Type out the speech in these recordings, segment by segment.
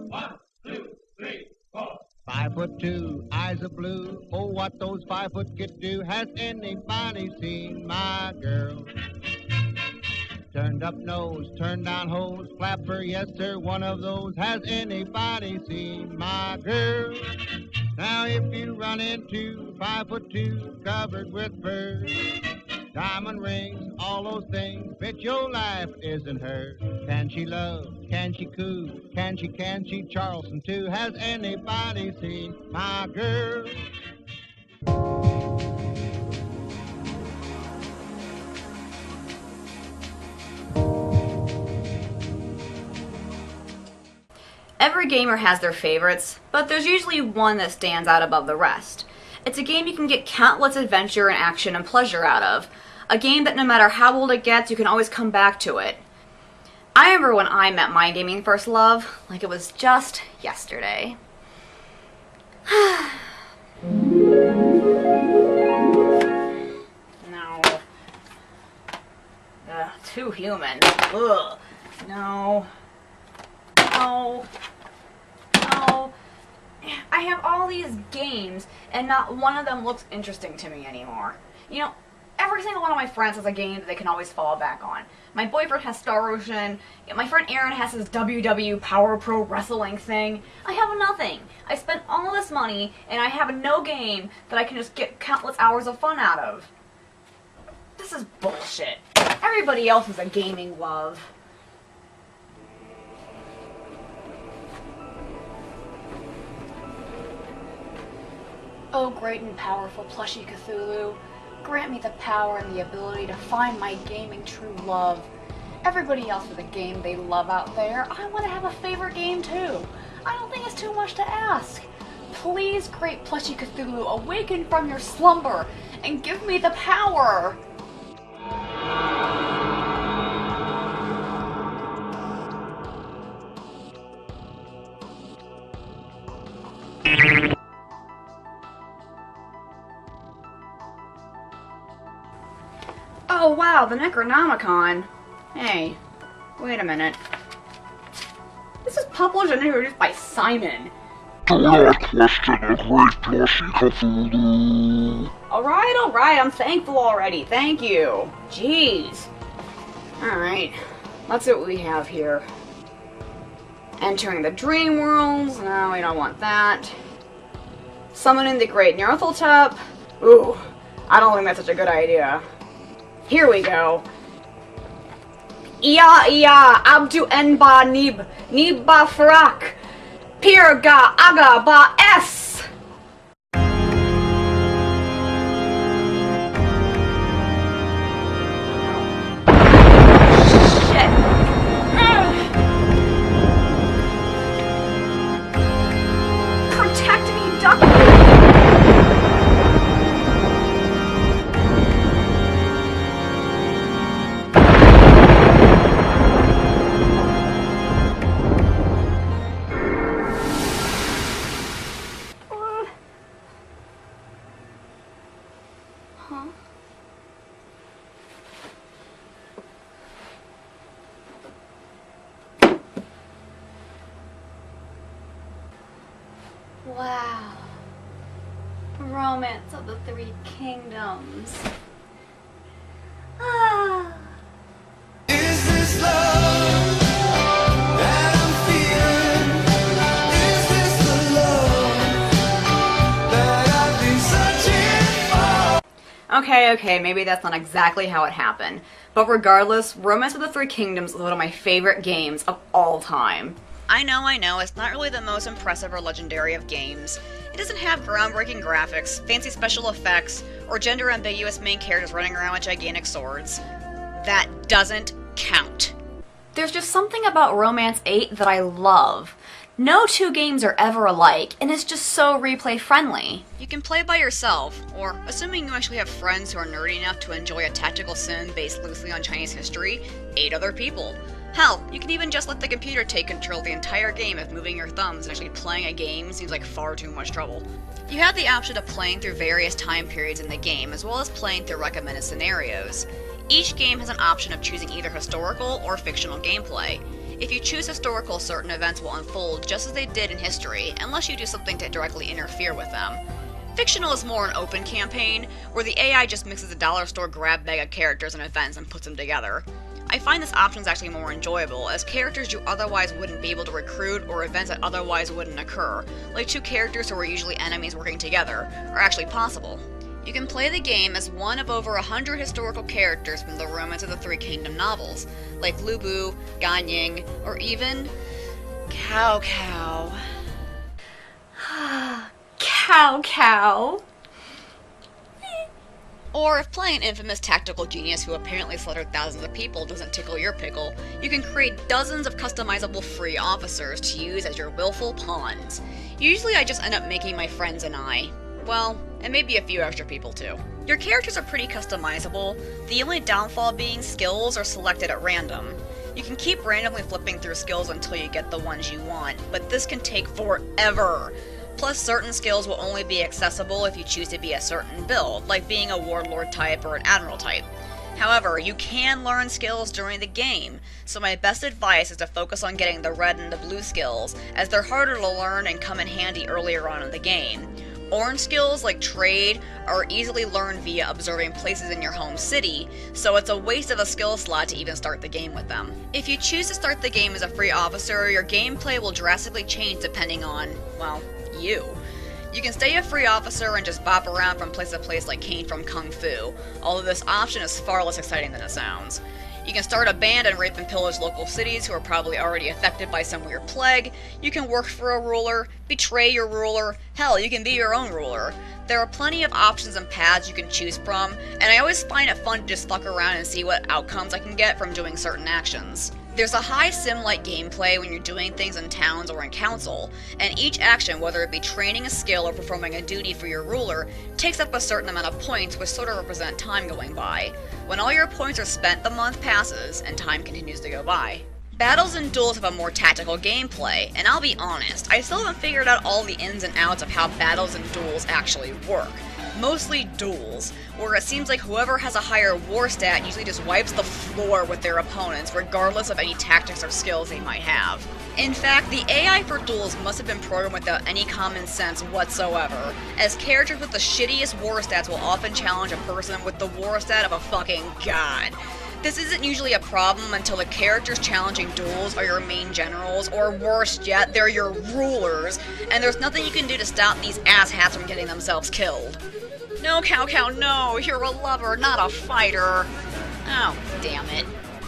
1, 2, 3, 4. 5'2", eyes are blue. Oh, what those 5-foot kids do. Has anybody seen my girl? Turned up nose, turned down hose, flapper, yes sir, one of those. Has anybody seen my girl? Now if you run into 5'2", covered with fur, diamond rings, all those things, bet your life isn't hers. Can she love? Can she coo? Can she Charleston too? Has anybody seen my girl? Every gamer has their favorites, but there's usually one that stands out above the rest. It's a game you can get countless adventure and action and pleasure out of. A game that no matter how old it gets, you can always come back to it. I remember when I met my gaming first love, like it was just yesterday. No. Ugh, too human. Ugh. No. No. No. I have all these games, and not one of them looks interesting to me anymore. You know, every single one of my friends has a game that they can always fall back on. My boyfriend has Star Ocean. My friend Aaron has his WW Power Pro Wrestling thing. I have nothing. I spent all this money, and I have no game that I can just get countless hours of fun out of. This is bullshit. Everybody else is a gaming love. Oh, great and powerful plushy Cthulhu, grant me the power and the ability to find my gaming true love. Everybody else has a game they love out there. I want to have a favorite game too. I don't think it's too much to ask. Please, great plushy Cthulhu, awaken from your slumber and give me the power. Oh wow, the Necronomicon. Hey, wait a minute. This is published and introduced by Simon. Do not question a great plushy Cthulhu. Alright, I'm thankful already. Thank you. Jeez. Alright, let's see what we have here. Entering the dream worlds. No, we don't want that. Summoning the great Nyarlathotep. Ooh, I don't think that's such a good idea. Here we go. Iya, abdu enba nib, nibba frak, pirga aga ba es. Shit. Protect me, duck. Wow. Romance of the Three Kingdoms. Ah. Is this love that I'm feeling? Is this the love that I've been searching for? Okay, maybe that's not exactly how it happened. But regardless, Romance of the Three Kingdoms is one of my favorite games of all time. I know, it's not really the most impressive or legendary of games. It doesn't have groundbreaking graphics, fancy special effects, or gender-ambiguous main characters running around with gigantic swords. That doesn't count. There's just something about Romance 8 that I love. No two games are ever alike, and it's just so replay-friendly. You can play by yourself, or, assuming you actually have friends who are nerdy enough to enjoy a tactical sim based loosely on Chinese history, 8 other people. Hell, you can even just let the computer take control of the entire game if moving your thumbs and actually playing a game seems like far too much trouble. You have the option of playing through various time periods in the game, as well as playing through recommended scenarios. Each game has an option of choosing either historical or fictional gameplay. If you choose historical, certain events will unfold just as they did in history, unless you do something to directly interfere with them. Fictional is more an open campaign, where the AI just mixes a dollar store grab bag of characters and events and puts them together. I find this option is actually more enjoyable, as characters you otherwise wouldn't be able to recruit or events that otherwise wouldn't occur, like two characters who are usually enemies working together, are actually possible. You can play the game as one of over 100 historical characters from the Romance of the Three Kingdom novels, like Lu Bu, Gan Ying, or even Cao Cao. Cow cow. Or if playing an infamous tactical genius who apparently slaughtered thousands of people doesn't tickle your pickle, you can create dozens of customizable free officers to use as your willful pawns. Usually I just end up making my friends and I. Well, and maybe a few extra people too. Your characters are pretty customizable, the only downfall being skills are selected at random. You can keep randomly flipping through skills until you get the ones you want, but this can take forever. Plus, certain skills will only be accessible if you choose to be a certain build, like being a warlord type or an admiral type. However, you can learn skills during the game, so my best advice is to focus on getting the red and the blue skills, as they're harder to learn and come in handy earlier on in the game. Orange skills, like trade, are easily learned via observing places in your home city, so it's a waste of a skill slot to even start the game with them. If you choose to start the game as a free officer, your gameplay will drastically change depending on, well, you. You can stay a free officer and just bop around from place to place like Kane from Kung Fu, although this option is far less exciting than it sounds. You can start a band and rape and pillage local cities who are probably already affected by some weird plague. You can work for a ruler, betray your ruler, hell, you can be your own ruler. There are plenty of options and paths you can choose from, and I always find it fun to just fuck around and see what outcomes I can get from doing certain actions. There's a high sim-like gameplay when you're doing things in towns or in council, and each action, whether it be training a skill or performing a duty for your ruler, takes up a certain amount of points which sort of represent time going by. When all your points are spent, the month passes, and time continues to go by. Battles and duels have a more tactical gameplay, and I'll be honest, I still haven't figured out all the ins and outs of how battles and duels actually work. Mostly duels, where it seems like whoever has a higher war stat usually just wipes the floor with their opponents, regardless of any tactics or skills they might have. In fact, the AI for duels must have been programmed without any common sense whatsoever, as characters with the shittiest war stats will often challenge a person with the war stat of a fucking god. This isn't usually a problem until the characters challenging duels are your main generals, or worse yet, they're your rulers, and there's nothing you can do to stop these asshats from getting themselves killed. No, Cow Cow, no, you're a lover, not a fighter. Oh, damn it.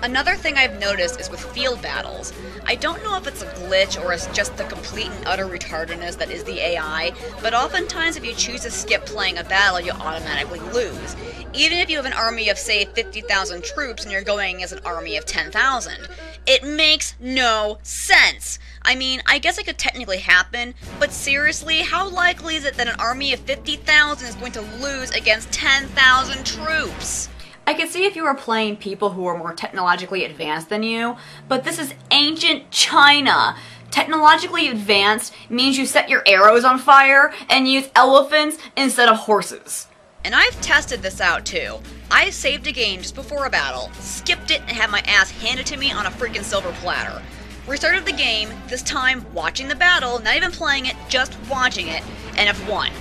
Another thing I've noticed is with field battles. I don't know if it's a glitch or it's just the complete and utter retardedness that is the AI, but oftentimes if you choose to skip playing a battle, you automatically lose. Even if you have an army of, say, 50,000 troops and you're going as an army of 10,000. It makes no sense! I mean, I guess it could technically happen, but seriously, how likely is it that an army of 50,000 is going to lose against 10,000 troops? I could see if you were playing people who are more technologically advanced than you, but this is ancient China. Technologically advanced means you set your arrows on fire and use elephants instead of horses. And I've tested this out too. I saved a game just before a battle, skipped it, and had my ass handed to me on a freaking silver platter. Restarted the game, this time watching the battle, not even playing it, just watching it, and have won.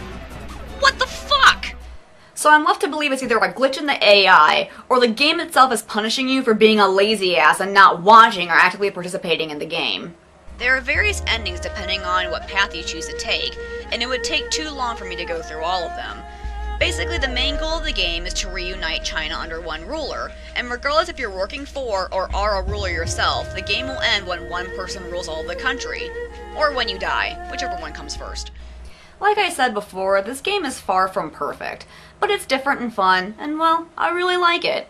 What the fuck? So I'm left to believe it's either a glitch in the AI, or the game itself is punishing you for being a lazy ass and not watching or actively participating in the game. There are various endings depending on what path you choose to take, and it would take too long for me to go through all of them. Basically, the main goal of the game is to reunite China under one ruler, and regardless if you're working for or are a ruler yourself, the game will end when one person rules all of the country. Or when you die, whichever one comes first. Like I said before, this game is far from perfect, but it's different and fun, and well, I really like it.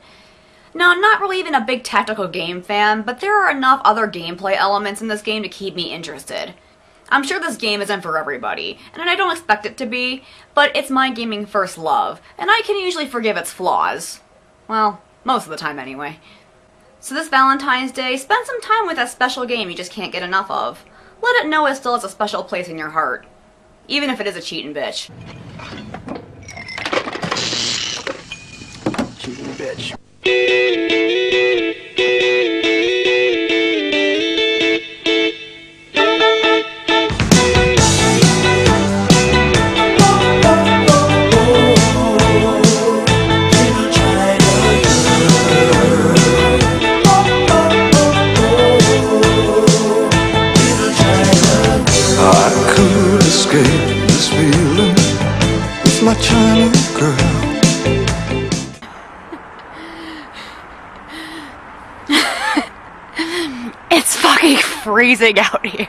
Now, I'm not really even a big tactical game fan, but there are enough other gameplay elements in this game to keep me interested. I'm sure this game isn't for everybody, and I don't expect it to be, but it's my gaming first love, and I can usually forgive its flaws. Well, most of the time anyway. So this Valentine's Day, spend some time with that special game you just can't get enough of. Let it know it still has a special place in your heart. Even if it is a cheatin' bitch. Cheating bitch. get this feeling with my China girl. It's fucking freezing out here.